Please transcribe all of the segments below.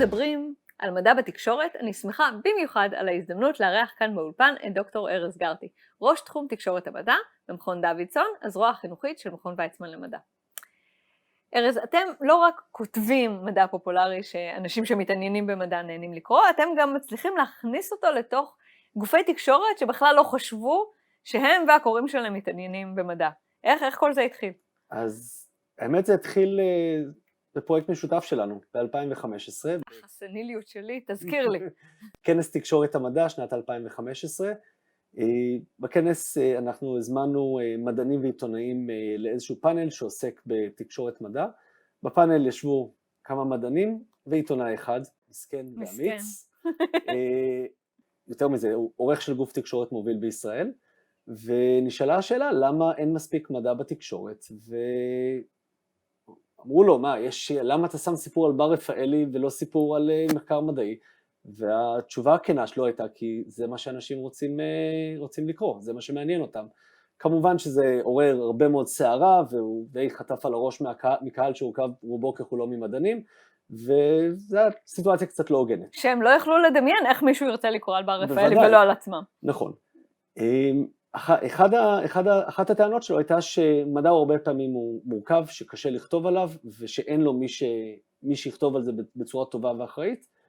מדברים על מדע בתקשורת, אני שמחה במיוחד על ההזדמנות לארח כאן באולפן את דוקטור ארז גרטי, ראש תחום תקשורת המדע במכון דוידסון, הזרוע החינוכית של מכון ויצמן למדע. ארז, אתם לא רק כותבים מדע פופולרי שאנשים שמתעניינים במדע נהנים לקרוא, אתם גם מצליחים להכניס אותו לתוך גופי תקשורת שבכלל לא חשבו שהם והקוראים שלהם מתעניינים במדע. איך כל זה התחיל? אז האמת זה התחיל בפרויקט משותף שלנו ב-2015. הסניליות שלי, תזכיר לי. כנס תקשורת המדע, שנת 2015. בכנס אנחנו הזמנו מדענים ועיתונאים לאיזשהו פאנל שעוסק בתקשורת מדע. בפאנל ישבו כמה מדענים ועיתונאי אחד, מסכן ואמיץ. יותר מזה, הוא עורך של גוף תקשורת מוביל בישראל, ונשאלה השאלה למה אין מספיק מדע בתקשורת, ואמרו לו, למה אתה שם סיפור על בר רפאלי ולא סיפור על מחקר מדעי? והתשובה הכנה שלו הייתה כי זה מה שאנשים רוצים לקרוא, זה מה שמעניין אותם. כמובן שזה עורר הרבה מאוד שערה, והוא די חטף על הראש מקהל שהורכב רובו ככולו ממדענים, וזו סיטואציה קצת לא הוגנת. שהם לא יכלו לדמיין איך מישהו ירצה לקרוא על בר רפאלי ולא על עצמם. נכון. אחת הטענות שלו הייתה שמדע הרבה פעמים הוא מורכב, שקשה לכתוב עליו, ושאין לו מי שיכתוב על זה בצורה טובה ואחראית,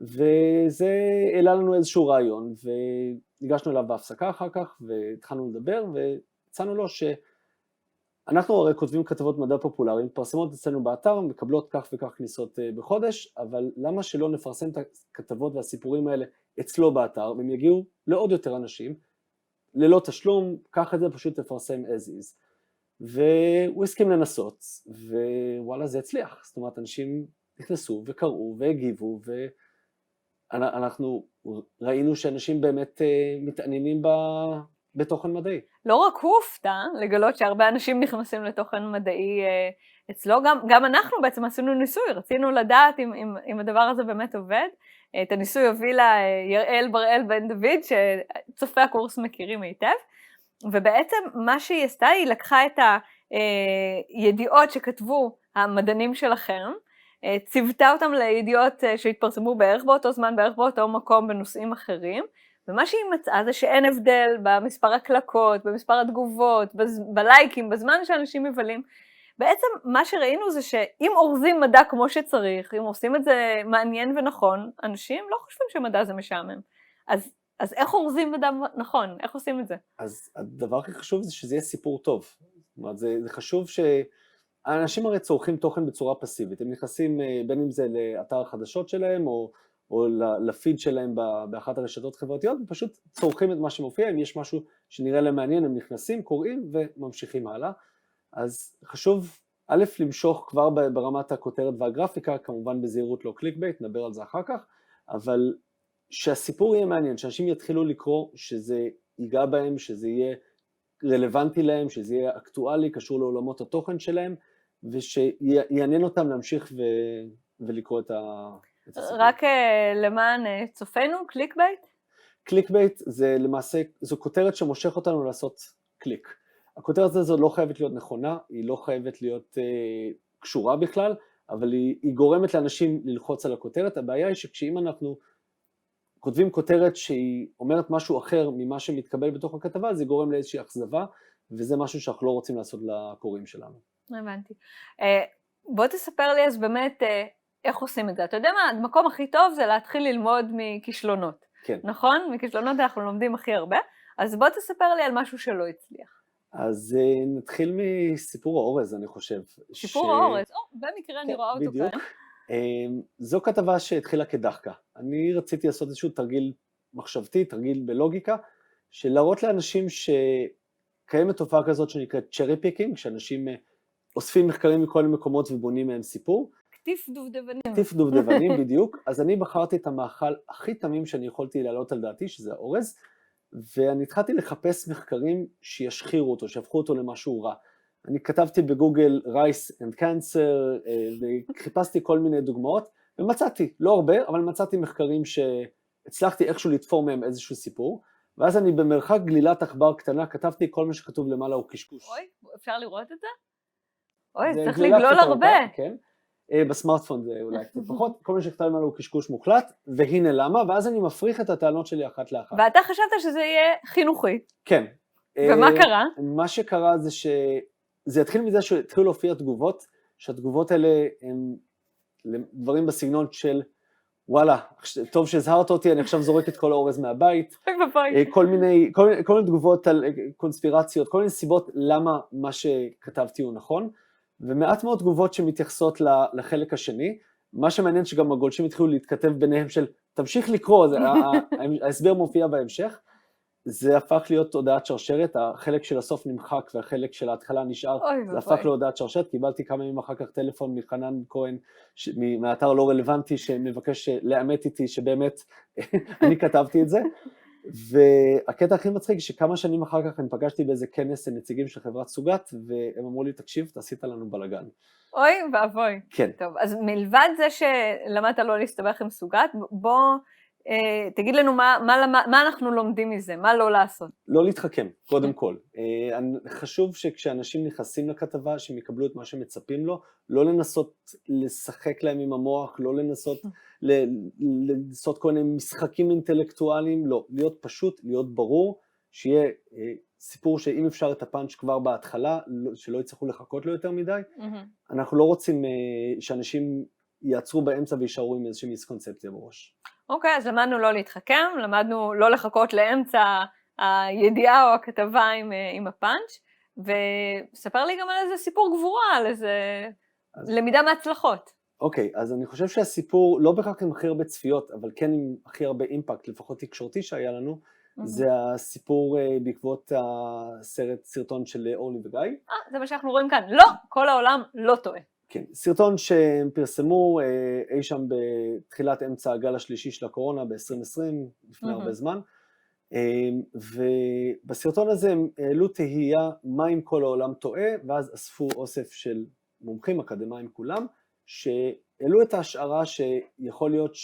וזה העלה לנו איזשהו רעיון, וניגשנו אליו בהפסקה אחר כך, והתחלנו לדבר, והצענו לו שאנחנו הרי כותבים כתבות מדע פופולריים, מתפרסמות אצלנו באתר, מקבלות כך וכך כניסות בחודש, אבל למה שלא נפרסם את הכתבות והסיפורים האלה אצלו באתר, והם יגיעו לעוד יותר אנשים, ללא תשלום, כך את זה פשוט תפרסם as is. והוא הסכים לנסות, ווואלה זה הצליח, זאת אומרת אנשים נכנסו וקראו והגיבו, ואנחנו ראינו שאנשים באמת מתעניינים בתוכן מדעי. לא רק הוא הופתע לגלות שהרבה אנשים נכנסים לתוכן מדעי אצלו, גם אנחנו בעצם עשינו ניסוי, רצינו לדעת אם הדבר הזה באמת עובד. את הניסוי הובילה יראל בראל בן דוד, שצופי הקורס מכירים היטב, ובעצם מה שהיא עשתה, היא לקחה את הידיעות שכתבו המדענים שלכם, ציוותה אותם לידיעות שהתפרסמו בערך באותו זמן, בערך באותו מקום בנושאים אחרים, ומה שהיא מצאה זה שאין הבדל במספר הקלקות, במספר התגובות, בלייקים, בזמן שאנשים מבלים. בעצם מה שראינו זה שאם אורזים מדע כמו שצריך, אם עושים את זה מעניין ונכון, אנשים לא חושבים שמדע זה משעמם. אז איך אורזים מדע נכון? איך עושים את זה? אז הדבר הכי חשוב זה שזה יהיה סיפור טוב. זאת אומרת, זה חשוב שהאנשים הרי צורכים תוכן בצורה פסיבית. הם נכנסים בין אם זה לאתר החדשות שלהם או לפיד שלהם באחת הרשתות חברתיות, ופשוט צורכים את מה שמופיע. אם יש משהו שנראה להם מעניין, הם נכנסים, קוראים וממשיכים הלאה. אז חשוב א' למשוך כבר ברמת הכותרת והגרפיקה, כמובן בזהירות לא קליק בייט, נדבר על זה אחר כך, אבל שהסיפור יהיה מעניין, שאנשים יתחילו לקרוא, שזה ייגע בהם, שזה יהיה רלוונטי להם, שזה יהיה אקטואלי, קשור לעולמות התוכן שלהם, ושיעניין אותם להמשיך ולקרוא את הסיפור. רק למען צופנו, קליק בייט? קליק בייט זה למעשה, זו כותרת שמושך אותנו לעשות קליק. הכותרת הזו לא חייבת להיות נכונה, היא לא חייבת להיות קשורה בכלל, אבל היא גורמת לאנשים ללחוץ על הכותרת. הבעיה היא שכשאם אנחנו כותבים כותרת שהיא אומרת משהו אחר ממה שמתקבל בתוך הכתבה, זה גורם לאיזושהי אכזבה, וזה משהו שאנחנו לא רוצים לעשות לקוראים שלנו. הבנתי. בוא תספר לי אז באמת איך עושים את זה. אתה יודע מה, המקום הכי טוב זה להתחיל ללמוד מכישלונות. כן. נכון? מכישלונות אנחנו לומדים הכי הרבה. אז בוא תספר לי על משהו שלא הצליח. אז נתחיל מסיפור האורז, אני חושב. סיפור האורז, במקרה אני רואה אותו כאן. זו כתבה שהתחילה כדחקה. אני רציתי לעשות איזשהו תרגיל מחשבתי, תרגיל בלוגיקה, של להראות לאנשים שקיימת תופעה כזאת שנקראת צ'רי פיקינג, שאנשים אוספים מחקרים מכל מקומות ובונים מהם סיפור. כתיף דובדבנים. כתיף דובדבנים, בדיוק. אז אני בחרתי את המאכל הכי תמים שאני יכולתי להעלות על דעתי, שזה האורז, ואני התחלתי לחפש מחקרים שישחירו אותו, שהפכו אותו למשהו רע. אני כתבתי בגוגל Rice and Cancer, וחיפשתי כל מיני דוגמאות, ומצאתי, לא הרבה, אבל מצאתי מחקרים שהצלחתי איכשהו לתפור מהם איזשהו סיפור, ואז אני במרחק גלילת עכבר קטנה, כתבתי כל מה שכתוב למעלה הוא קשקוש. אוי, אפשר לראות את זה? אוי, צריך לגלול הרבה. כן. בסמארטפון זה אולי קצת פחות, כל מה שכתבנו עליו הוא קשקוש מוחלט, והנה למה, ואז אני מפריך את הטענות שלי אחת לאחת. ואתה חשבת שזה יהיה חינוכי. כן. ומה קרה? מה שקרה זה שזה התחיל מזה שהתחילו להופיע תגובות, שהתגובות האלה הם דברים בסגנון של, וואלה, טוב שהזהרת אותי, אני עכשיו זורק את כל האורז מהבית. כל מיני תגובות על קונספירציות, כל מיני סיבות למה מה שכתבתי הוא נכון, ומעט מאוד תגובות שמתייחסות לחלק השני. מה שמעניין שגם הגולשים התחילו להתכתב ביניהם של, תמשיך לקרוא, ההסבר מופיע בהמשך. זה הפך להיות הודעת שרשרת, החלק של הסוף נמחק והחלק של ההתחלה נשאר, זה הפך להודעת שרשרת, קיבלתי כמה ימים אחר כך טלפון מחנן כהן, מהאתר לא רלוונטי, שמבקש לאמת איתי שבאמת אני כתבתי את זה, והקטע הכי מצחיק שכמה שנים אחר כך אני פגשתי באיזה כנס נציגים של חברת סוגת, והם אמרו לי, תקשיב, תעשית לנו בלגן. אוי ואבוי. כן. טוב, אז מלבד זה שלמדת לא להסתבך עם סוגת, בוא תגיד לנו מה אנחנו לומדים מזה, מה לא לעשות. לא להתחכם, קודם כל. חשוב שכשאנשים נכנסים לכתבה, שהם יקבלו את מה שמצפים לו, לא לנסות לשחק להם עם המוח, לא לנסות לעשות כל מיני משחקים אינטלקטואליים, לא, להיות פשוט, להיות ברור, שיהיה סיפור שאם אפשר את הפאנץ' כבר בהתחלה, שלא יצטרכו לחכות לו יותר מדי. אנחנו לא רוצים שאנשים יעצרו באמצע וישארו עם איזושהי מיסקונספציה בראש. אוקיי, אז למדנו לא להתחכם, למדנו לא לחכות לאמצע הידיעה או הכתבה עם הפאנץ', וספר לי גם על איזה סיפור גבורה, על איזה למידה מהצלחות. אוקיי, אז אני חושב שהסיפור, לא בהכרח עם הכי הרבה צפיות, אבל כן עם הכי הרבה אימפקט, לפחות תקשורתי שהיה לנו, זה הסיפור בעקבות סרטון של אורלי וגיא. זה מה שאנחנו רואים כאן. לא, כל העולם לא טועה. כן, סרטון שהם פרסמו אי שם בתחילת אמצע הגל השלישי של הקורונה ב-2020, לפני הרבה זמן, ובסרטון הזה הם העלו תהייה מה אם כל העולם טועה, ואז אספו אוסף של מומחים אקדמיים כולם, שהעלו את ההשערה שיכול להיות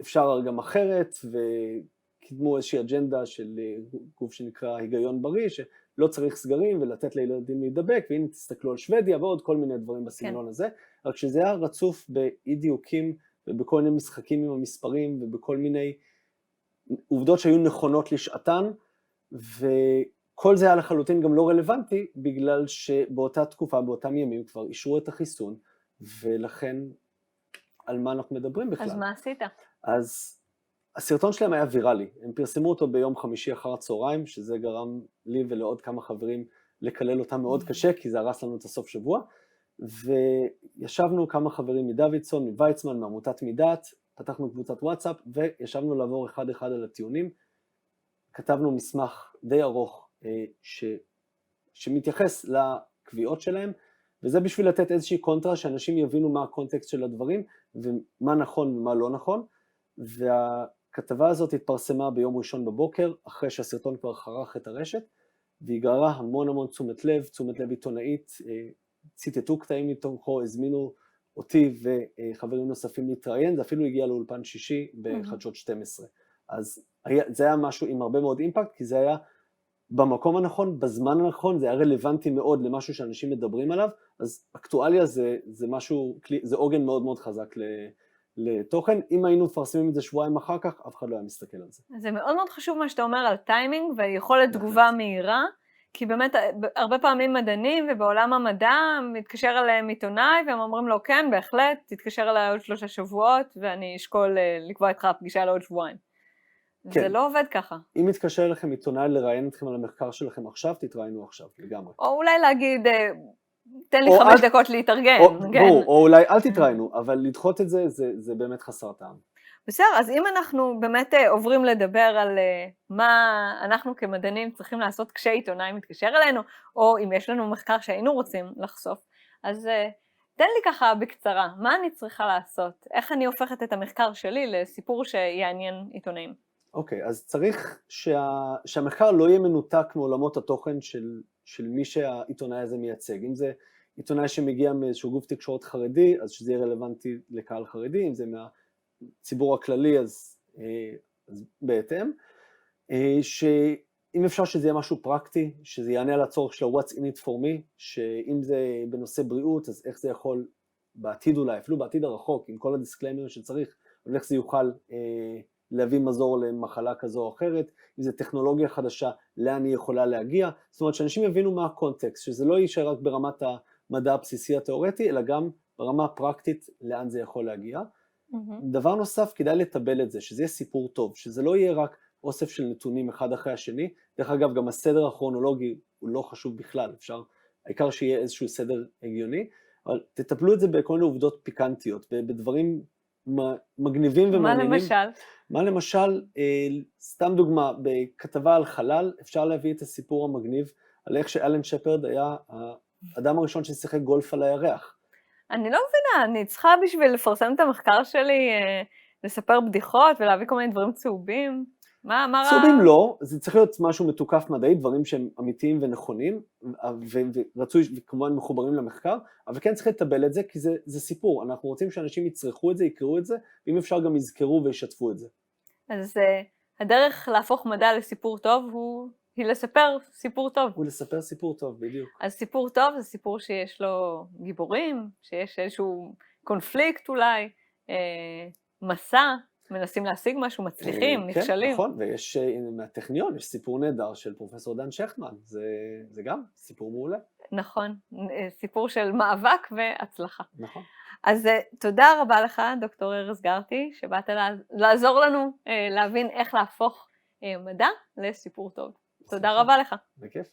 שאפשר גם אחרת, וקידמו איזושהי אג'נדה של גוף שנקרא היגיון בריא, לא צריך סגרים ולתת לילדים להידבק, והנה תסתכלו על שוודיה ועוד כל מיני דברים בסגנון הזה, רק שזה היה רצוף באי דיוקים ובכל מיני משחקים עם המספרים ובכל מיני עובדות שהיו נכונות לשעתן, וכל זה היה לחלוטין גם לא רלוונטי, בגלל שבאותה תקופה, באותם ימים כבר אישרו את החיסון, ולכן על מה אנחנו מדברים בכלל. אז מה עשית? אז הסרטון שלהם היה ויראלי, הם פרסמו אותו ביום חמישי אחר הצהריים, שזה גרם לי ולעוד כמה חברים לקלל אותם מאוד קשה, כי זה הרס לנו את הסוף שבוע, וישבנו כמה חברים מדוידסון, מוויצמן, מעמותת מידעת, פתחנו קבוצת וואטסאפ, וישבנו לעבור אחד אחד על הטיעונים, כתבנו מסמך די ארוך שמתייחס לקביעות שלהם, וזה בשביל לתת איזושהי קונטרה, שאנשים יבינו מה הקונטקסט של הדברים, ומה נכון ומה לא נכון, והכתבה הזאת התפרסמה ביום ראשון בבוקר, אחרי שהסרטון כבר חרך את הרשת, והיא גררה המון תשומת לב עיתונאית, ציטטו קטעים מתוכו, הזמינו אותי וחברים נוספים להתראיין, זה אפילו הגיע לאולפן שישי בחדשות 12. אז זה היה משהו עם הרבה מאוד אימפקט, כי זה היה במקום הנכון, בזמן הנכון, זה היה רלוונטי מאוד למשהו שאנשים מדברים עליו, אז אקטואליה זה משהו, זה עוגן מאוד חזק לתוכן. אם היינו מפרסמים את זה שבועיים אחר כך, אף אחד לא היה מסתכל על זה. זה מאוד חשוב מה שאתה אומר על טיימינג ויכולת תגובה מהירה, כי באמת הרבה פעמים מדענים ובעולם המדע מתקשר אליהם עיתונאי והם אומרים לו כן, בהחלט, תתקשר אליי עוד 3 שבועות ואני אשקול לקבוע איתך פגישה לעוד שבועיים. כן. זה לא עובד ככה. אם מתקשר אליכם עיתונאי לראיין אתכם על המחקר שלכם עכשיו, תתראיינו עכשיו, לגמרי. או אולי להגיד, תן לי 5 דקות להתארגן. או אולי אל תתראיינו, אבל לדחות את זה, זה באמת חסר טעם. בסדר, אז אם אנחנו באמת עוברים לדבר על מה אנחנו כמדענים צריכים לעשות כשעיתונאי מתקשר אלינו, או אם יש לנו מחקר שהיינו רוצים לחשוף, אז תן לי ככה בקצרה, מה אני צריכה לעשות? איך אני הופכת את המחקר שלי לסיפור שיעניין עיתונאים? אוקיי, אז צריך שהמחקר לא יהיה מנותק מעולמות התוכן של מי שהעיתונאי הזה מייצג. אם זה עיתונאי שמגיע מאיזשהו גוף תקשורת חרדי, אז שזה יהיה רלוונטי לקהל חרדי, אם זה מהציבור הכללי, אז בהתאם. שאם אפשר שזה יהיה משהו פרקטי, שזה יענה על הצורך של what's in it for me, שאם זה בנושא בריאות, אז איך זה יכול בעתיד אולי, אפילו בעתיד הרחוק, עם כל הדיסקליימר שצריך, אבל איך זה יוכל להביא מזור למחלה כזו או אחרת, אם זה טכנולוגיה חדשה, לאן היא יכולה להגיע, זאת אומרת שאנשים יבינו מה הקונטקסט, שזה לא יישאר רק ברמת המדע הבסיסי התיאורטי, אלא גם ברמה הפרקטית לאן זה יכול להגיע. דבר נוסף, כדאי לטבל את זה, שזה יהיה סיפור טוב, שזה לא יהיה רק אוסף של נתונים אחד אחרי השני, דרך אגב גם הסדר הכרונולוגי הוא לא חשוב בכלל, העיקר שיהיה איזשהו סדר הגיוני, אבל תטפלו את זה בכל מיני עובדות פיקנטיות, בדברים מגניבים ומעניינים. מה למשל? מה למשל, סתם דוגמה, בכתבה על חלל, אפשר להביא את הסיפור המגניב, על איך שאלן שפרד היה האדם הראשון ששיחק גולף על הירח. אני לא מבינה, אני צריכה בשביל לפרסם את המחקר שלי, לספר בדיחות ולהביא כל מיני דברים צהובים. מה רע? צהובים לא, זה צריך להיות משהו מתוקף מדעי, דברים שהם אמיתיים ונכונים, ורצוי וכמובן מחוברים למחקר, אבל כן צריך לטבל את זה, כי זה סיפור, אנחנו רוצים שאנשים יצרכו את זה, יקראו את זה, ואם אפשר גם יזכרו וישתפו את זה. אז הדרך להפוך מדע לסיפור טוב היא לספר סיפור טוב. הוא לספר סיפור טוב, בדיוק. אז סיפור טוב זה סיפור שיש לו גיבורים, שיש איזשהו קונפליקט אולי, מסע, מנסים להשיג משהו, מצליחים, נכשלים. כן, נכון, ויש מהטכניון, יש סיפור נהדר של פרופסור דן שכטמן, זה גם סיפור מעולה. נכון, סיפור של מאבק והצלחה. נכון. אז תודה רבה לך, דוקטור ארז גרטי, שבאת לעזור לנו להבין איך להפוך מדע לסיפור טוב. תודה רבה לך. בכיף.